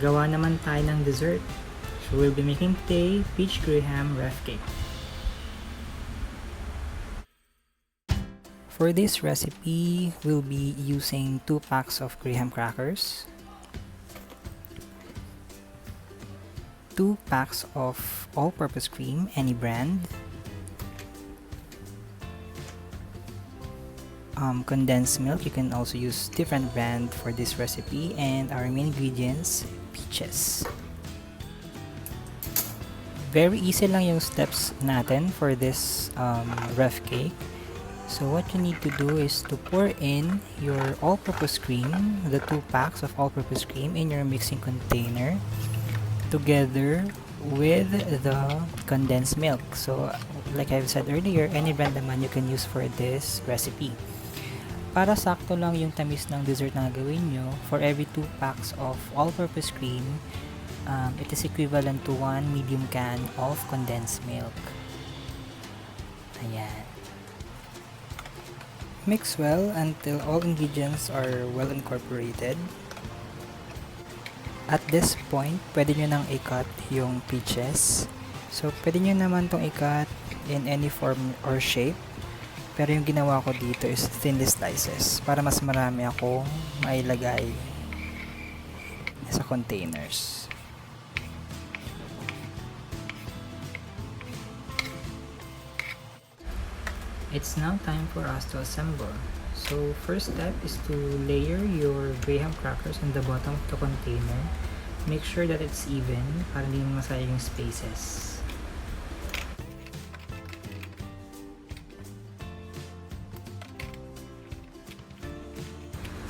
gawa naman tayo ng dessert. So we'll be making today peach graham rough cake. For this recipe, we'll be using 2 packs of graham crackers, 2 packs of all-purpose cream, any brand, condensed milk, you can also use different brand for this recipe, and our main ingredients, peaches. Very easy lang yung steps natin for this rough cake. So what you need to do is to pour in your all-purpose cream, the 2 packs of all-purpose cream in your mixing container together with the condensed milk. So like I've said earlier, any brand naman you can use for this recipe. Para sakto lang yung tamis ng dessert na gawin nyo, for every 2 packs of all-purpose cream, it is equivalent to 1 medium can of condensed milk. Ayan. Mix well until all ingredients are well incorporated. At this point, pwede nyo nang i-cut yung peaches. So, pwede nyo naman tong i-cut in any form or shape. Pero yung ginawa ko dito is thinly slices para mas marami akong mailagay sa containers. It's now time for us to assemble. So first step is to layer your graham crackers on the bottom of the container. Make sure that it's even para hindi masayang yung spaces.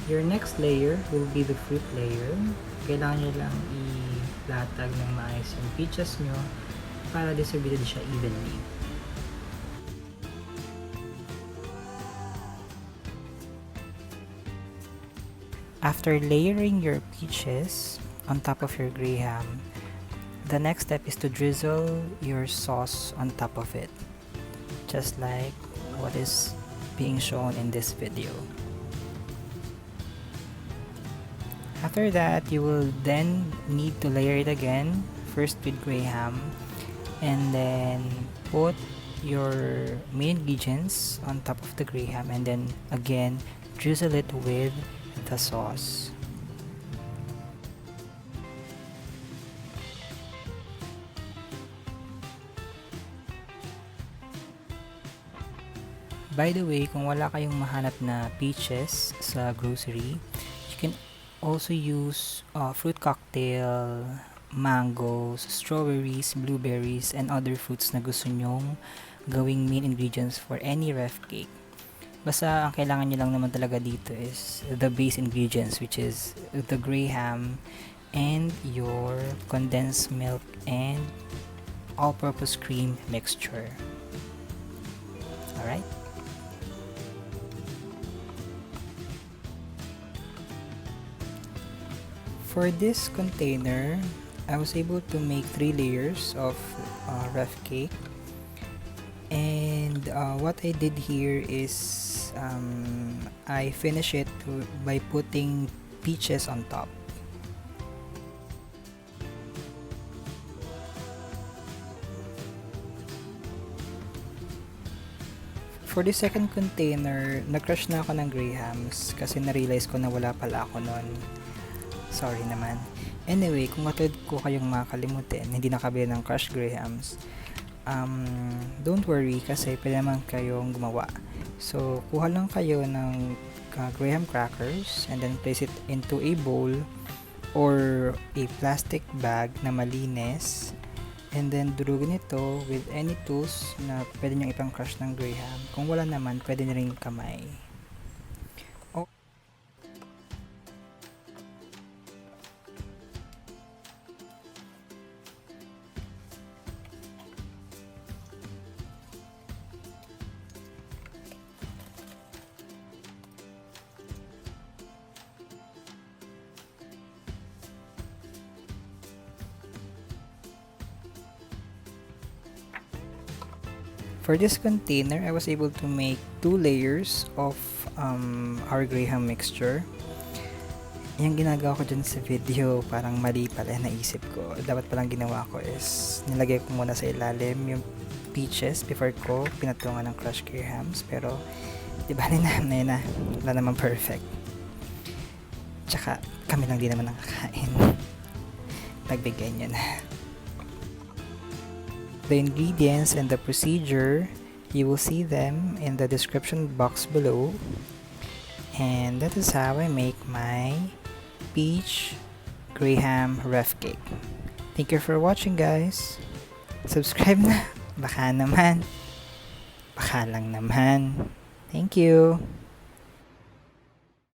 Your next layer will be the fruit layer. Kailangan nyo lang ilatag ng maayos yung peaches nyo para distributed siya evenly. After layering your peaches on top of your graham, the next step is to drizzle your sauce on top of it, just like what is being shown in this video. After that, you will then need to layer it again, first with graham, and then put your main ingredients on top of the graham, and then again drizzle it with the sauce. By the way, kung wala kayong mahanap na peaches sa grocery, you can also use fruit cocktail, mangoes, strawberries, blueberries, and other fruits na gusto nyong gawing main ingredients for any rough cake. Basta ang kailangan nyo lang naman talaga dito is the base ingredients, which is the graham and your condensed milk and all-purpose cream mixture. Alright? For this container, I was able to make 3 layers of rough cake. And what I did here is I finish it by putting peaches on top. For the second container, nag-crush na ako ng grahams kasi na-realize ko na wala pala ako nun. Sorry naman. Anyway, kung katulad ko kayong makakalimutin, hindi nakabili ng crushed grahams, don't worry kasi pwede naman kayong gumawa. So, kuha lang kayo ng graham crackers and then place it into a bowl or a plastic bag na malinis, and then durugin ito with any tools na pwede nyo ipang crush ng graham. Kung wala naman, pwede na rin kamay. For this container, I was able to make 2 layers of our graham mixture. yung ginagawa ko dyan sa video, parang mali pala naisip ko. Dapat palang ginawa ko is, nilagay ko muna sa ilalim yung peaches before ko pinatungan ng crushed grahams. Pero, di ba na wala naman perfect. Tsaka, kami lang din naman nakakain. Nagbigay nyo na. The ingredients and the procedure, you will see them in the description box below. And that is how I make my peach graham rough cake. Thank you for watching, guys. Subscribe na. Baka naman. Baka lang naman. Thank you.